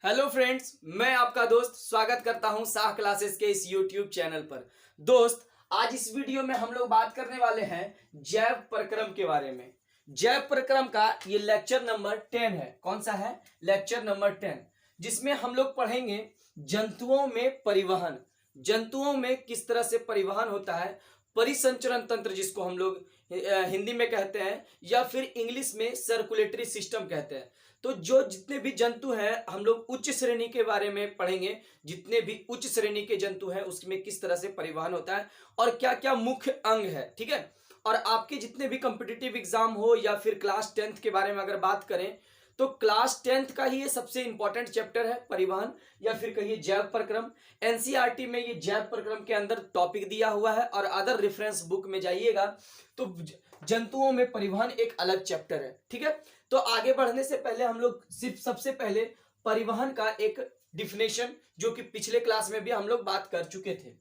Hello friends, मैं आपका दोस्त स्वागत करता हूं शाह क्लासेस के इस यूट्यूब चैनल पर। दोस्त, आज इस वीडियो में हम लोग बात करने वाले हैं जैव प्रक्रम के बारे में। जैव प्रक्रम का ये लेक्चर नंबर 10 है। कौन सा है? लेक्चर नंबर 10, जिसमें हम लोग पढ़ेंगे जंतुओं में परिवहन। जंतुओं में किस तरह से परिवहन होता है, परिसंचरण तंत्र जिसको हम लोग हिंदी में कहते हैं या फिर इंग्लिश में सर्कुलेटरी सिस्टम कहते हैं। तो जो जितने भी जंतु हैं हम लोग उच्च श्रेणी के बारे में पढ़ेंगे। जितने भी उच्च श्रेणी के जंतु हैं उसमें किस तरह से परिवहन होता है और क्या क्या मुख्य अंग है, ठीक है। और आपके जितने भी कॉम्पिटिटिव एग्जाम हो या फिर क्लास 10th के बारे में अगर बात करें तो क्लास 10th का ही ये सबसे इंपॉर्टेंट चैप्टर है, परिवहन या फिर कहिए जैव प्रक्रम। एनसीईआरटी में ये जैव प्रक्रम के अंदर टॉपिक दिया हुआ है और अदर रेफरेंस बुक में जाइएगा तो जंतुओं में परिवहन एक अलग चैप्टर है, ठीक है। तो आगे बढ़ने से पहले हम लोग सिर्फ सबसे पहले परिवहन का एक डिफिनेशन, जो कि पिछले क्लास में भी हम लोग बात कर चुके थे।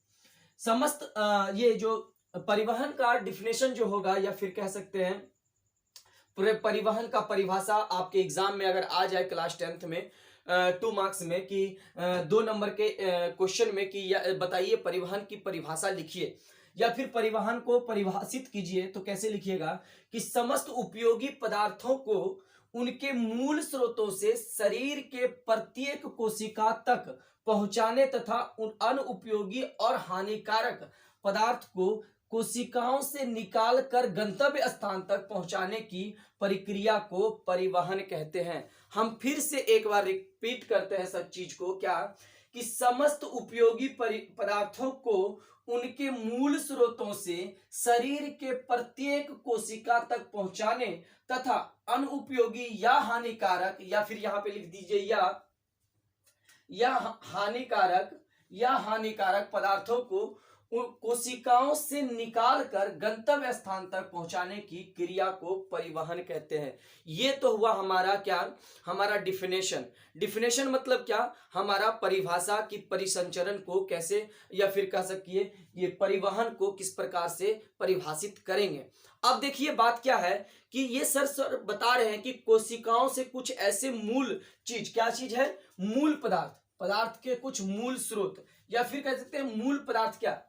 समस्त ये जो परिवहन का डिफिनेशन जो होगा या फिर कह सकते हैं परिवहन का परिभाषा आपके एग्जाम में अगर आ जाए क्लास 10th में 2 मार्क्स में कि 2 नंबर के क्वेश्चन में कि बताइए परिवहन की परिभाषा लिखिए या फिर परिवहन को परिभाषित कीजिए, तो कैसे लिखिएगा कि समस्त उपयोगी पदार्थों को उनके मूल स्रोतों से शरीर के प्रत्येक कोशिका तक पहुंचाने तथा उन अनुपयोगी और हानिकारक पदार्थ को कोशिकाओं से निकाल कर गंतव्य स्थान तक पहुंचाने की प्रक्रिया को परिवहन कहते हैं। हम फिर से एक बार रिपीट करते हैं सब चीज को, क्या कि समस्त उपयोगी पदार्थों को उनके मूल स्रोतों से शरीर के प्रत्येक कोशिका तक पहुंचाने तथा अनुपयोगी या हानिकारक, या फिर यहां पे लिख दीजिए या हानिकारक पदार्थों को कोशिकाओं से निकालकर गंतव्य स्थान तक पहुंचाने की क्रिया को परिवहन कहते हैं। ये तो हुआ हमारा क्या, हमारा डिफिनेशन मतलब क्या, हमारा परिभाषा की परिसंचरण को कैसे या फिर कह सकिए ये परिवहन को किस प्रकार से परिभाषित करेंगे। अब देखिए बात क्या है कि ये सर बता रहे हैं कि कोशिकाओं से कुछ ऐसे मूल चीज, क्या चीज है, मूल पदार्थ के कुछ मूल स्रोत या फिर कह सकते हैं मूल पदार्थ, क्या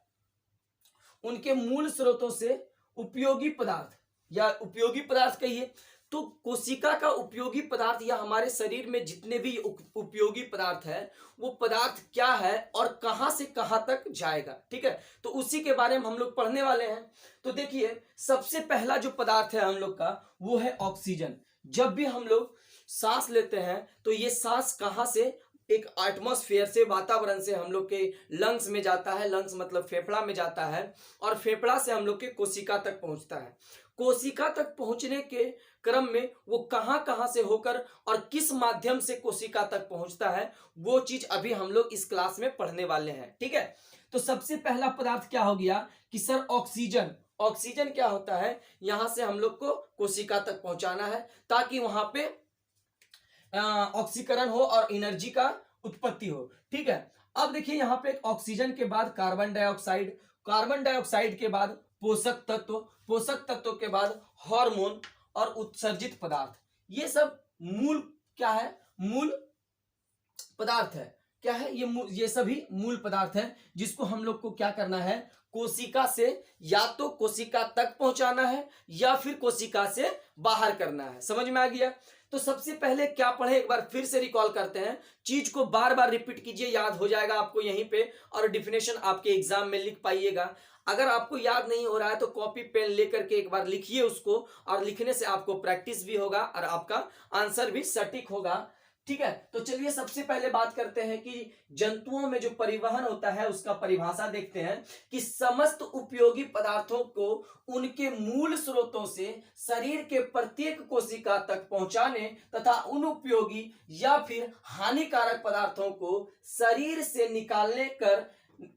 उनके मूल स्रोतों से उपयोगी पदार्थ या उपयोगी पदार्थ कहिए तो कोशिका का उपयोगी पदार्थ या हमारे शरीर में जितने भी उपयोगी पदार्थ है वो पदार्थ क्या है और कहां से कहां तक जाएगा, ठीक है। तो उसी के बारे में हम लोग पढ़ने वाले हैं। तो देखिए सबसे पहला जो पदार्थ है हम लोग का वो है ऑक्सीजन। जब भी हम लोग सांस लेते हैं तो ये सांस कहां से, एक एटमॉस्फेयर से, वातावरण से हम लोग के लंग्स में जाता है। लंग्स मतलब फेफड़ा में जाता है और फेफड़ा से हम लोग के कोशिका तक पहुंचता है। कोशिका तक पहुंचने के क्रम में वो कहां कहां से होकर और किस माध्यम से कोशिका तक पहुंचता है वो चीज अभी हम लोग इस क्लास में पढ़ने वाले हैं, ठीक है। तो सबसे पहला पदार्थ क्या हो गया कि सर ऑक्सीजन क्या होता है, यहां से हम लोग को कोशिका तक पहुंचाना है ताकि वहां पे ऑक्सीकरण हो और एनर्जी का उत्पत्ति हो, ठीक है। अब देखिए यहां पे ऑक्सीजन के बाद कार्बन डाइऑक्साइड के बाद पोषक तत्व के बाद हार्मोन और उत्सर्जित पदार्थ। ये सब मूल क्या है, मूल पदार्थ है। क्या है ये सभी मूल पदार्थ है जिसको हम लोग को क्या करना है, कोशिका से या तो कोशिका तक पहुंचाना है या फिर कोशिका से बाहर करना है। समझ में आ गया। तो सबसे पहले क्या पढ़े, एक बार फिर से रिकॉल करते हैं, चीज को बार बार रिपीट कीजिए, याद हो जाएगा आपको यहीं पे और डिफिनेशन आपके एग्जाम में लिख पाइएगा। अगर आपको याद नहीं हो रहा है तो कॉपी पेन लेकर के एक बार लिखिए उसको, और लिखने से आपको प्रैक्टिस भी होगा और आपका आंसर भी सटीक होगा, ठीक है। तो चलिए सबसे पहले बात करते हैं कि जंतुओं में जो परिवहन होता है उसका परिभाषा देखते हैं कि समस्त उपयोगी पदार्थों को उनके मूल स्रोतों से शरीर के प्रत्येक कोशिका तक पहुंचाने तथा उन उपयोगी या फिर हानिकारक पदार्थों को शरीर से निकालने कर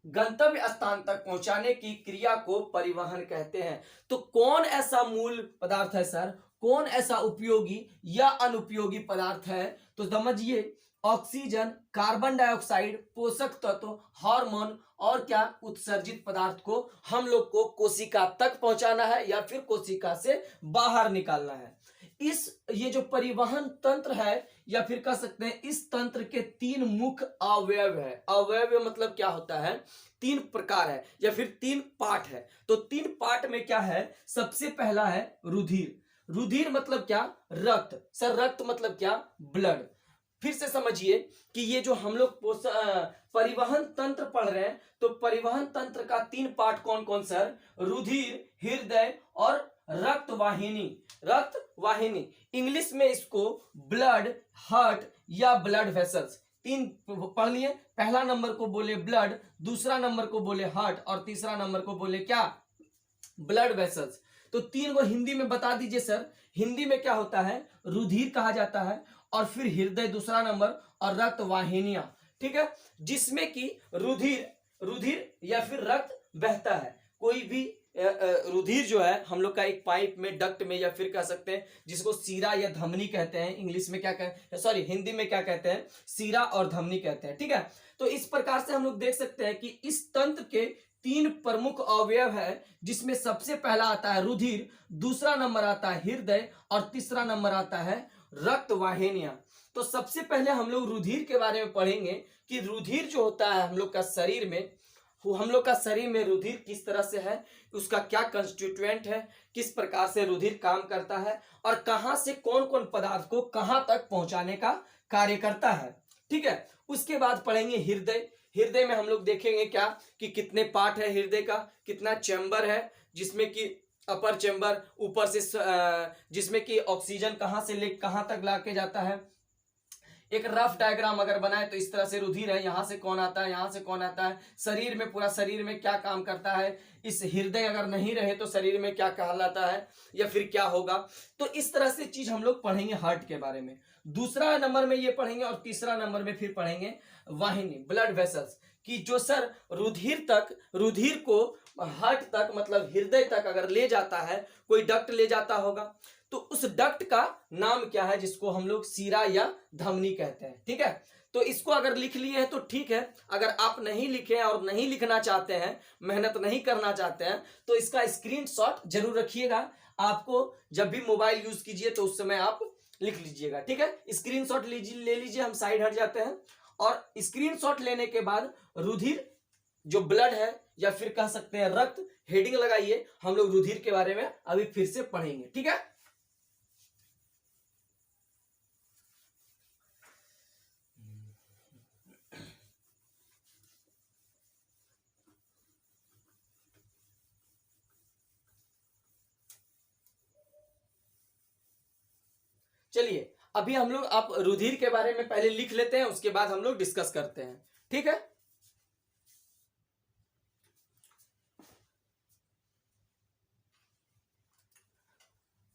गंतव्य स्थान तक पहुंचाने की क्रिया को परिवहन कहते हैं। तो कौन ऐसा मूल पदार्थ है सर, कौन ऐसा उपयोगी या अनुपयोगी पदार्थ है, तो समझिए ऑक्सीजन, कार्बन डाइऑक्साइड, पोषक तत्व, हार्मोन और क्या उत्सर्जित पदार्थ को हम लोग को कोशिका तक पहुंचाना है या फिर कोशिका से बाहर निकालना है। ये जो परिवहन तंत्र है या फिर कह सकते हैं इस तंत्र के तीन मुख्य अवयव है। अवयव मतलब क्या होता है, तीन प्रकार है या फिर तीन पार्ट है। तो तीन पार्ट में क्या है, सबसे पहला है रुधिर। रुधिर मतलब क्या, रक्त। सर रक्त मतलब क्या, ब्लड। फिर से समझिए कि ये जो हम लोग परिवहन तंत्र पढ़ रहे हैं, तो परिवहन तंत्र का तीन पार्ट कौन कौन सर, रुधिर, हृदय और रक्त वाहिनी। रक्त वाहिनी, इंग्लिश में इसको ब्लड, हार्ट या ब्लड वेसल्स, तीन पढ़ लिए। पहला नंबर को बोले ब्लड, दूसरा नंबर को बोले हार्ट और तीसरा नंबर को बोले क्या, ब्लड वेसल्स। तो तीन को हिंदी में बता दीजिए सर। हिंदी में क्या होता है, रुधिर कहा जाता है, और फिर हृदय दूसरा नंबर, और रक्त वाहिनियां। ठीक है, जिसमें कि रुधिर या फिर रक्त बहता है। कोई भी रुधिर जो है हम लोग का एक पाइप में, डक्ट में, या फिर कह सकते हैं जिसको सीरा या धमनी कहते हैं, इंग्लिश में क्या कहते हैं, सॉरी हिंदी में क्या कहते हैं, सीरा और धमनी कहते हैं। ठीक है, तो इस प्रकार से हम लोग देख सकते हैं कि इस तंत्र के तीन प्रमुख अवयव है, जिसमें सबसे पहला आता है रुधिर, दूसरा नंबर आता है हृदय और तीसरा नंबर आता है रक्त वाहिनियां। तो सबसे पहले हम लोग रुधिर के बारे में पढ़ेंगे कि रुधिर जो होता है हम लोग का शरीर में, हम लोग का शरीर में रुधिर किस तरह से है, उसका क्या कंस्टिट्यूएंट है, किस प्रकार से रुधिर काम करता है, और कहां से कौन कौन पदार्थ को कहां तक पहुंचाने का कार्य करता है। ठीक है, उसके बाद पढ़ेंगे हृदय। हृदय में हम लोग देखेंगे क्या कि कितने पार्ट है हृदय का, कितना चैम्बर है, जिसमें कि अपर चैम्बर ऊपर से जिसमें कि ऑक्सीजन कहां से ले कहां तक लाके जाता है। एक रफ डायग्राम अगर बनाए तो इस तरह से रुधिर है, यहां से कौन आता है, यहां से कौन आता है, शरीर में, पूरा शरीर में क्या काम करता है, इस हृदय अगर नहीं रहे तो शरीर में क्या कहलाता है या फिर क्या होगा। तो इस तरह से चीज हम लोग पढ़ेंगे हार्ट के बारे में। दूसरा नंबर में ये पढ़ेंगे और तीसरा नंबर में फिर पढ़ेंगे वाहिनी, ब्लड वेसल्स, कि जो सर रुधिर को हार्ट तक मतलब हृदय तक अगर ले जाता है, कोई डक्ट ले जाता होगा, तो उस डक्ट का नाम क्या है, जिसको हम लोग सीरा या धमनी कहते हैं। ठीक है, तो इसको अगर लिख लिए हैं तो ठीक है, अगर आप नहीं लिखे और नहीं लिखना चाहते हैं, मेहनत नहीं करना चाहते हैं, तो इसका स्क्रीनशॉट जरूर रखिएगा। आपको जब भी मोबाइल यूज कीजिए तो उस समय आप लिख लीजिएगा। ठीक है, स्क्रीनशॉट ले लीजिए, हम साइड हट जाते हैं। और स्क्रीनशॉट लेने के बाद रुधिर जो ब्लड है या फिर कह सकते हैं रक्त, हेडिंग लगाइए। हम लोग रुधिर के बारे में अभी फिर से पढ़ेंगे। ठीक है, चलिए अभी हम लोग आप रुधिर के बारे में पहले लिख लेते हैं, उसके बाद हम लोग डिस्कस करते हैं। ठीक है,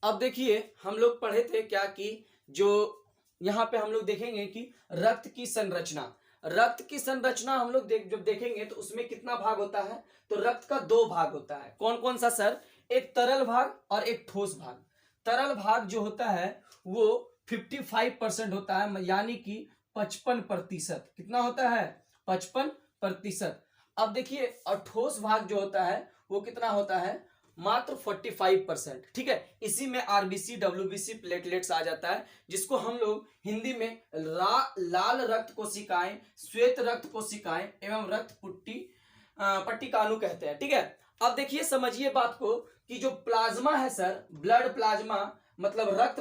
अब देखिए हम लोग पढ़े थे क्या कि जो यहां पे हम लोग देखेंगे कि रक्त की संरचना हम लोग जब देखेंगे तो उसमें कितना भाग होता है, तो रक्त का दो भाग होता है। कौन कौन सा सर, एक तरल भाग और एक ठोस भाग। तरल भाग जो होता है वो 55% होता है, यानी कि 55%। कितना होता है, 55%। अब देखिए, और ठोस भाग जो होता है वो कितना होता है, मात्र 45%। ठीक है, इसी में आरबीसी, डब्ल्यूबीसी, प्लेटलेट्स आ जाता है, जिसको हम लोग हिंदी में लाल रक्त कोशिकाएं, श्वेत रक्त कोशिकाएं एवं रक्त पट्टिकाणु कहते हैं। ठीक है, अब देखिए समझिए बात को कि जो प्लाज्मा है सर, ब्लड प्लाज्मा मतलब रक्त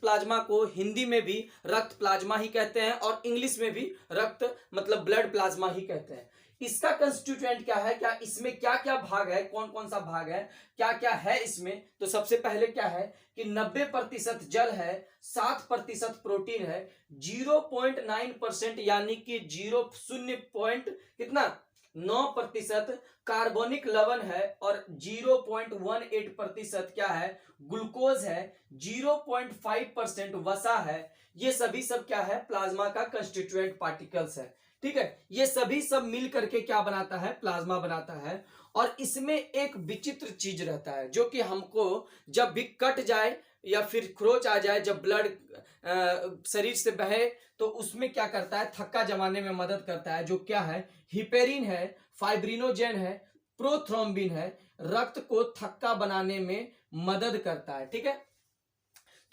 प्लाज्मा को हिंदी में भी रक्त प्लाज्मा ही कहते हैं और इंग्लिश में भी रक्त मतलब ब्लड प्लाज्मा ही कहते हैं। इसका कंस्टिट्यूएंट क्या है, क्या इसमें क्या क्या भाग है, कौन कौन सा भाग है, क्या क्या है इसमें। तो सबसे पहले क्या है कि 90% जल है, 7% प्रोटीन है, 0.9% यानी कि 0.9% कार्बनिक लवण है, और 0.18% क्या है, ग्लूकोज है, 0.5% वसा है। ये सभी सब क्या है, प्लाज्मा का कंस्टिट्यूएंट पार्टिकल्स है। ठीक है, ये सभी सब मिल करके क्या बनाता है, प्लाज्मा बनाता है। और इसमें एक विचित्र चीज रहता है जो कि हमको जब भी कट जाए या फिर खरोच आ जाए, जब ब्लड शरीर से बहे तो उसमें क्या करता है, थक्का जमाने में मदद करता है। जो क्या है, हिपेरिन है, फाइब्रिनोजेन है, प्रोथ्रोम्बिन है, रक्त को थक्का बनाने में मदद करता है। ठीक है,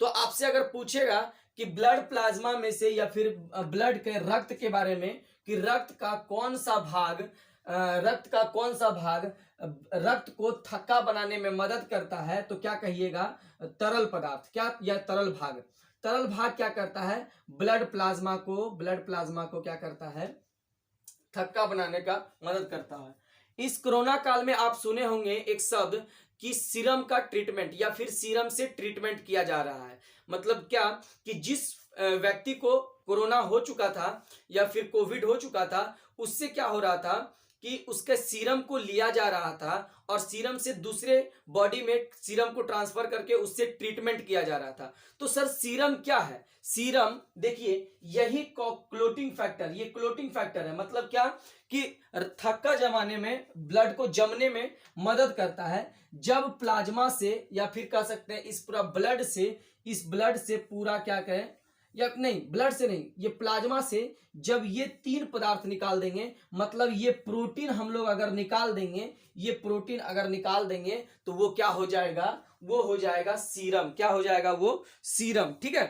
तो आपसे अगर पूछेगा कि ब्लड प्लाज्मा में से या फिर ब्लड के रक्त के बारे में कि रक्त का कौन सा भाग रक्त को थक्का बनाने में मदद करता है, तो क्या कहिएगा? तरल पदार्थ, क्या या तरल भाग क्या करता है? ब्लड प्लाज्मा को क्या करता है? थक्का बनाने का मदद करता है। इस कोरोना काल में आप सुने होंगे एक शब्द कि सीरम का ट्रीटमेंट या फिर सीरम से ट्रीटमेंट किया जा रहा है। मतलब क्या कि जिस व्यक्ति को कोरोना हो चुका था या फिर कोविड हो चुका था, उससे क्या हो रहा था कि उसके सीरम को लिया जा रहा था और सीरम से दूसरे बॉडी में सीरम को ट्रांसफर करके उससे ट्रीटमेंट किया जा रहा था। तो सर सीरम क्या है? सीरम देखिए यही क्लोटिंग फैक्टर, ये क्लोटिंग फैक्टर है। मतलब क्या कि थक्का जमाने में, ब्लड को जमने में मदद करता है। जब प्लाज्मा से या फिर कह सकते हैं इस पूरा इस ब्लड से पूरा क्या कहें, या नहीं ब्लड से नहीं, ये प्लाज्मा से जब ये तीन पदार्थ निकाल देंगे, मतलब ये प्रोटीन हम लोग अगर निकाल देंगे, तो वो क्या हो जाएगा? वो हो जाएगा सीरम। क्या हो जाएगा? वो सीरम। ठीक है,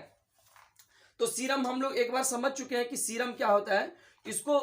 तो सीरम हम लोग एक बार समझ चुके हैं कि सीरम क्या होता है। इसको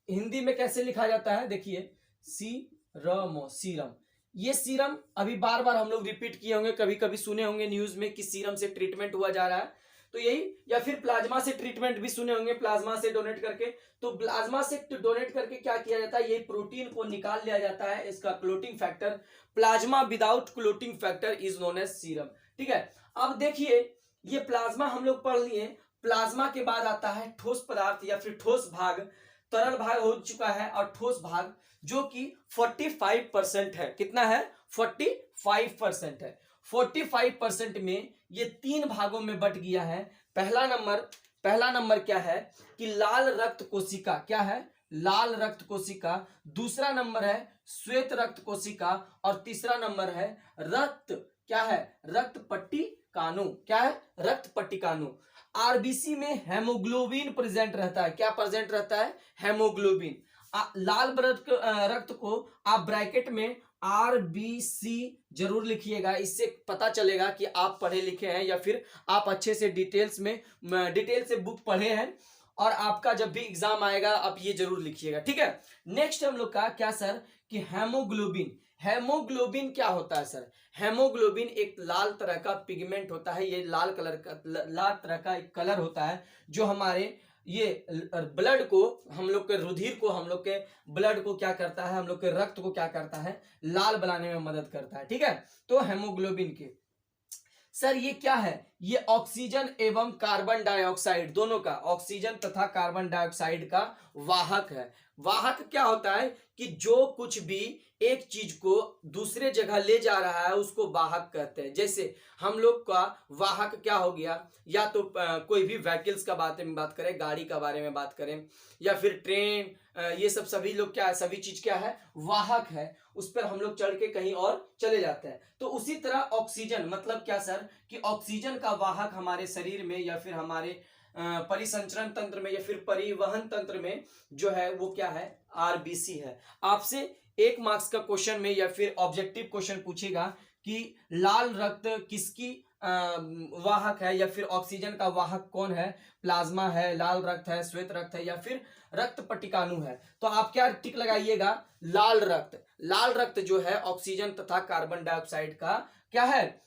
हिंदी में कैसे लिखा जाता है? देखिए सीरम। ये सीरम अभी बार बार हम लोग रिपीट किए होंगे, कभी कभी सुने होंगे न्यूज में कि सीरम से ट्रीटमेंट हुआ जा रहा है, तो यही। या फिर प्लाज्मा से ट्रीटमेंट भी सुने होंगे, प्लाज्मा से डोनेट करके। तो प्लाज्मा से डोनेट करके क्या किया जाता है? ये प्रोटीन को निकाल लिया जाता है, इसका clotting factor. Plasma without clotting factor is known as serum. ठीक है, अब देखिए ये प्लाज्मा हम लोग पढ़ लिए। प्लाज्मा के बाद आता है ठोस पदार्थ या फिर ठोस भाग। तरल भाग हो चुका है और ठोस भाग जो कि 45% है। कितना है? 45% है। 45% में ये तीन भागों में बट गया है। पहला नंबर क्या है कि लाल रक्त कोशिका। क्या है? लाल रक्त कोशिका। दूसरा नंबर है श्वेत रक्त कोशिका और तीसरा नंबर है क्या है? रक्त पट्टिकाणु। क्या है? रक्त पट्टिकाणु। आरबीसी में हेमोग्लोबिन प्रेजेंट रहता है। क्या प्रेजेंट रहता है? हेमोग्लोबिन। लाल रक्त को आप ब्रैकेट में आरबीसी जरूर लिखिएगा, इससे पता चलेगा कि आप पढ़े लिखे हैं या फिर आप अच्छे से डिटेल से बुक पढ़े हैं, और आपका जब भी एग्जाम आएगा आप ये जरूर लिखिएगा। ठीक है, नेक्स्ट हम लोग का क्या सर कि हेमोग्लोबिन क्या होता है सर? हेमोग्लोबिन एक लाल तरह का पिगमेंट होता है। ये लाल तरह का एक कलर होता है जो हमारे ये ब्लड को, हम लोग के रुधिर को, हम लोग के ब्लड को क्या करता है? हम लोग के रक्त को क्या करता है? लाल बनाने में मदद करता है। ठीक है, तो हेमोग्लोबिन के सर ये क्या है? ये ऑक्सीजन एवं कार्बन डाइऑक्साइड दोनों का, ऑक्सीजन तथा कार्बन डाइऑक्साइड का वाहक है। वाहक क्या होता है कि जो कुछ भी एक चीज को दूसरे जगह ले जा रहा है उसको वाहक कहते हैं। जैसे हम लोग का वाहक क्या हो गया? या तो कोई भी व्हीकल्स का बात करें, गाड़ी का बारे में बात करें, या फिर ट्रेन, ये सब सभी लोग क्या है? सभी चीज क्या है? वाहक है। उस पर हम लोग चढ़ के कहीं और चले जाते हैं। तो उसी तरह ऑक्सीजन, मतलब क्या सर कि ऑक्सीजन का वाहक हमारे शरीर में या फिर हमारे परिसंचरण तंत्र में या फिर परिवहन तंत्र में जो है वो क्या है? आरबीसी है। आपसे 1 मार्क्स का क्वेश्चन में या फिर ऑब्जेक्टिव क्वेश्चन पूछेगा कि लाल रक्त किसकी वाहक है या फिर ऑक्सीजन का वाहक कौन है? प्लाज्मा है, लाल रक्त है, श्वेत रक्त है या फिर रक्त पट्टिकाणु है? तो आप क्या टिक लगाइएगा? लाल रक्त। लाल रक्त जो है ऑक्सीजन तथा कार्बन डाइऑक्साइड का क्या है?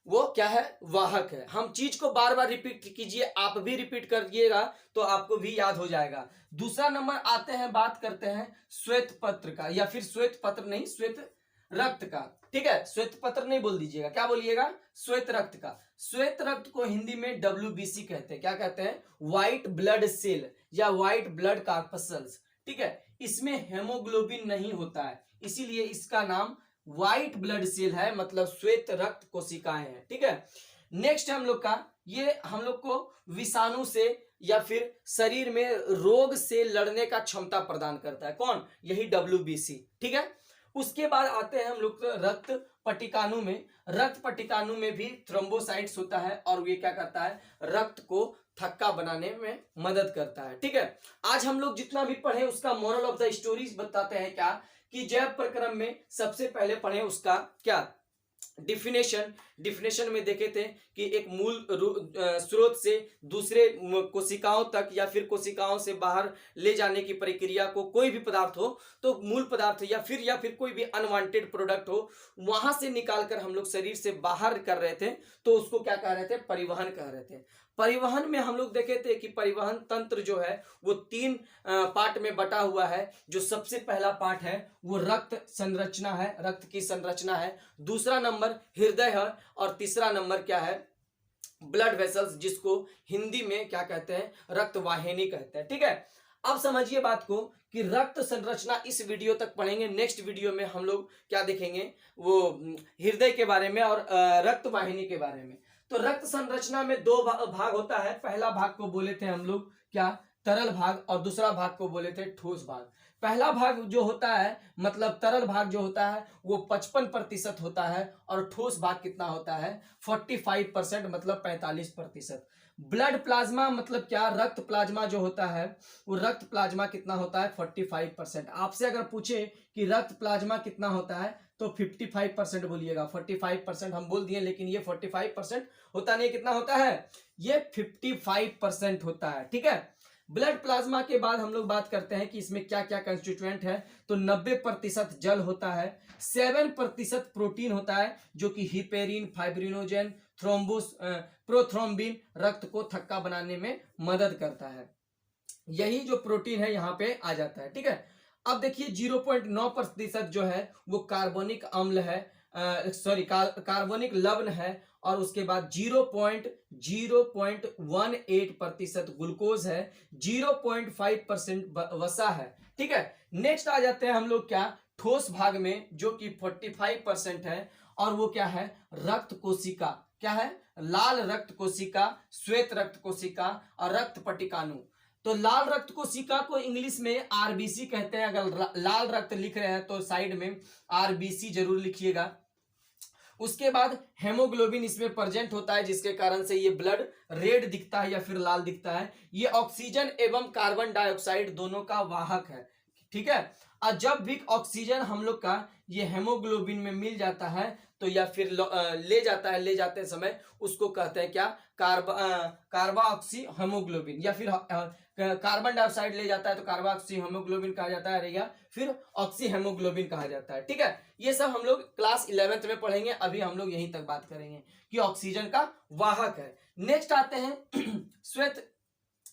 वो क्या है? वाहक है। हम चीज को बार बार रिपीट कीजिए, आप भी रिपीट करिएगा तो आपको भी याद हो जाएगा। दूसरा नंबर आते हैं, बात करते हैं श्वेत पत्र का, या फिर श्वेत पत्र नहीं, श्वेत रक्त का। ठीक है, श्वेत पत्र नहीं बोल दीजिएगा, क्या बोलिएगा? श्वेत रक्त का। श्वेत रक्त को हिंदी में WBC कहते हैं। क्या कहते हैं? व्हाइट ब्लड सेल या व्हाइट ब्लड कॉर्पसल्स। ठीक है, इसमें हेमोग्लोबिन नहीं होता है, इसीलिए इसका नाम व्हाइट ब्लड सेल है, मतलब श्वेत रक्त कोशिकाएं हैं। ठीक है, नेक्स्ट हम लोग का, ये हम लोग को विषाणु से या फिर शरीर में रोग से लड़ने का क्षमता प्रदान करता है। कौन? यही WBC। ठीक है, उसके बाद आते हैं हम लोग रक्त पट्टिकाणु में। रक्त पट्टिकाणु में भी थ्रोम्बोसाइट्स होता है और ये क्या करता है? रक्त को थक्का बनाने में मदद करता है। ठीक है, आज हम लोग जितना भी पढ़े उसका मोरल ऑफ द स्टोरीज बताते हैं क्या कि जैव प्रक्रम में सबसे पहले पढ़े उसका क्या डिफिनेशन में देखे थे कि एक मूल स्रोत से दूसरे कोशिकाओं तक या फिर कोशिकाओं से बाहर ले जाने की प्रक्रिया को कोई भी पदार्थ हो, तो मूल पदार्थ या फिर कोई भी अनवांटेड प्रोडक्ट हो, वहां से निकालकर हम लोग शरीर से बाहर कर रहे थे, तो उसको क्या कह रहे थे? परिवहन कह रहे थे। परिवहन में हम लोग देखे थे कि परिवहन तंत्र जो है वो 3 पार्ट में बटा हुआ है। जो सबसे पहला पार्ट है वो रक्त संरचना है, रक्त की संरचना है। दूसरा नंबर हृदय है और तीसरा नंबर क्या है? ब्लड वेसल्स, जिसको हिंदी में क्या कहते हैं? रक्त वाहिनी कहते हैं। ठीक है, अब समझिए बात को कि रक्त संरचना इस वीडियो तक पढ़ेंगे। नेक्स्ट वीडियो में हम लोग क्या देखेंगे? वो हृदय के बारे में और रक्त वाहिनी के बारे में। तो रक्त संरचना में 2 भाग होता है। पहला भाग को बोले थे हम लोग क्या? तरल भाग, और दूसरा भाग को बोले थे ठोस भाग। पहला भाग जो होता है, मतलब तरल भाग जो होता है वो 55% होता है, और ठोस भाग कितना होता है? 45%, मतलब 45%। ब्लड प्लाज्मा मतलब क्या? रक्त प्लाज्मा जो होता है वो रक्त प्लाज्मा कितना होता है? 45%। आपसे अगर पूछे कि रक्त प्लाज्मा कितना होता है तो 55% बोलिएगा। 45% हम बोल दिए, लेकिन ये 45% होता नहीं। कितना होता है? ये 55% होता है। ठीक है, ब्लड प्लाज्मा के बाद हम लोग बात करते हैं कि इसमें क्या क्या कंस्टिट्यूएंट है। तो 90% जल होता है, 7% प्रोटीन होता है, जो कि हिपेरिन, फाइब्रिनोजेन, थ्रोम्बोस, प्रोथ्रोम्बिन रक्त को थक्का बनाने में मदद करता है। यही जो प्रोटीन है यहाँ पे आ जाता है। ठीक है, अब देखिए 0.9% जो है वो कार्बोनिक अम्ल है, कार्बोनिक लवण है, और उसके बाद 0.018% ग्लूकोज है, 0.5% वसा है। ठीक है, नेक्स्ट आ जाते हैं हम लोग क्या? ठोस भाग में, जो कि 45% है, और वो क्या है? रक्त कोशिका। क्या है? लाल रक्त कोशिका, श्वेत रक्त कोशिका और रक्त पटिकाणु। तो लाल रक्त कोशिका को इंग्लिश में आरबीसी कहते हैं। अगर लाल रक्त लिख रहे हैं तो साइड में आरबीसी जरूर लिखिएगा। उसके बाद हेमोग्लोबिन इसमें प्रेजेंट होता है, जिसके कारण से ये ब्लड रेड दिखता है या फिर लाल दिखता है। ये ऑक्सीजन एवं कार्बन डाइऑक्साइड दोनों का वाहक है। ठीक है, और जब भी ऑक्सीजन हम लोग का ये हेमोग्लोबिन में मिल जाता है तो या फिर ले जाते समय उसको कहते हैं क्या? कार्बोक्सी हेमोग्लोबिन, या फिर कार्बन डाइऑक्साइड ले जाता है तो कार्बोक्सी हेमोग्लोबिन कहा जाता है, या फिर ऑक्सी हेमोग्लोबिन कहा जाता है। ठीक है, ये सब हम लोग क्लास 11th में पढ़ेंगे। अभी हम लोग यहीं तक बात करेंगे कि ऑक्सीजन का वाहक है। नेक्स्ट आते हैं श्वेत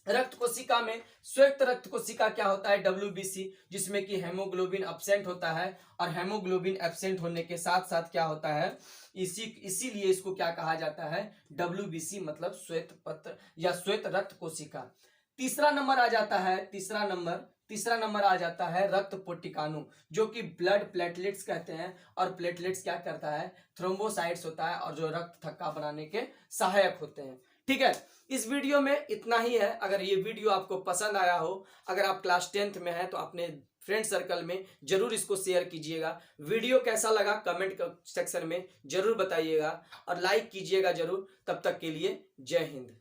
रक्त कोशिका में। श्वेत रक्त कोशिका क्या होता है? WBC, जिसमें कि हेमोग्लोबिन एब्सेंट होता है, और हेमोग्लोबिन एब्सेंट होने के साथ साथ क्या होता है? इसीलिए इसको क्या कहा जाता है? WBC, मतलब श्वेत पत्र या श्वेत रक्त कोशिका। तीसरा नंबर आ जाता है रक्त पटिकाणु, जो कि ब्लड प्लेटलेट्स कहते हैं। और प्लेटलेट्स क्या करता है? थ्रोम्बोसाइट्स होता है, और जो रक्त थक्का बनाने के सहायक होते हैं। ठीक है, इस वीडियो में इतना ही है। अगर ये वीडियो आपको पसंद आया हो, अगर आप क्लास 10th में हैं, तो अपने फ्रेंड सर्कल में जरूर इसको शेयर कीजिएगा। वीडियो कैसा लगा कमेंट सेक्शन में जरूर बताइएगा, और लाइक कीजिएगा जरूर। तब तक के लिए जय हिंद।